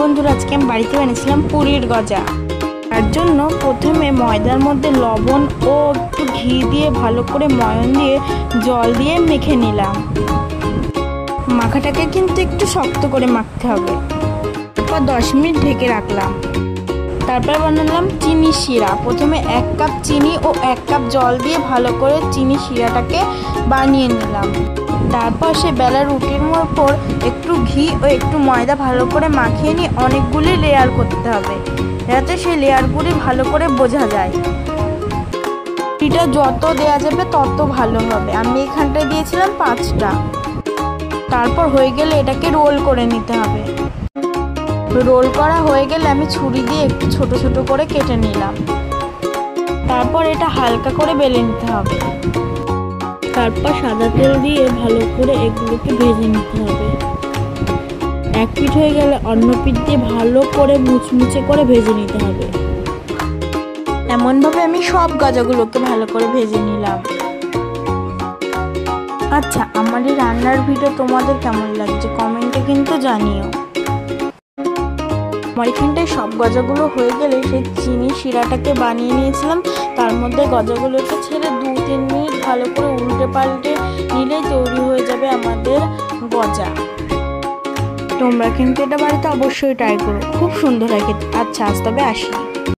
বন্ধুরা, আজকে আমি বাড়িতে বানিয়েছিলাম পুরীর গজা। তার জন্য প্রথমে ময়দার মধ্যে লবণ ও একটু ঘি দিয়ে ভালো করে ময়ন দিয়ে জল দিয়ে মেখে নিলাম। মাখাটাকে কিন্তু একটু শক্ত করে মাখতে হবে। তারপর 10 মিনিট ঢেকে রাখলাম। তারপর বানালাম চিনি শিরা। প্রথমে 1 কাপ চিনি ও 1 কাপ জল দিয়ে ভালো করে চিনি শিরাটাকে বানিয়ে নিলাম। তারপর সে বেলা রুটির উপর একটু ঘি ও একটু ময়দা ভালো করে মাখিয়ে নিয়ে অনেকগুলি লেয়ার করতে হবে, যাতে সেই লেয়ারগুলি ভালো করে বোঝা যায়। এটা যত দেওয়া যাবে তত ভালো হবে। আমি এখানটায় দিয়েছিলাম 5টা। তারপর হয়ে গেলে এটাকে রোল করে নিতে হবে। রোল করা হয়ে গেলে আমি ছুরি দিয়ে একটু ছোট ছোট করে কেটে নিলাম। তারপর এটা হালকা করে বেলে নিতে হবে। তারপর সাদা তেল দিয়ে ভালো করে এগুলোকে ভেজে নিতে হবে। এক পিঠ হয়ে গেলে অন্য পিঠ দিয়ে ভালো করে মুচমুচে করে ভেজে নিতে হবে। এমনভাবে আমি সব গজাগুলোকে ভালো করে ভেজে নিলাম। আচ্ছা, আমার এই রান্নার ভিডিও তোমাদের কেমন লাগছে কমেন্টে কিন্তু জানিও। আমার এখানটায় সব গজাগুলো হয়ে গেলে সেই চিনি শিরাটাকে বানিয়ে নিয়েছিলাম, তার মধ্যে গজাগুলোকে ছেড়ে 2-3 মিনিট ভালো করে উল্টে পাল্টে নিলেই তৈরি হয়ে যাবে আমাদের গজা। তোমরা কিন্তু এটা বাড়িতে অবশ্যই ট্রাই করো, খুব সুন্দর হয় খেতে। আচ্ছা, আজ তবে আসি।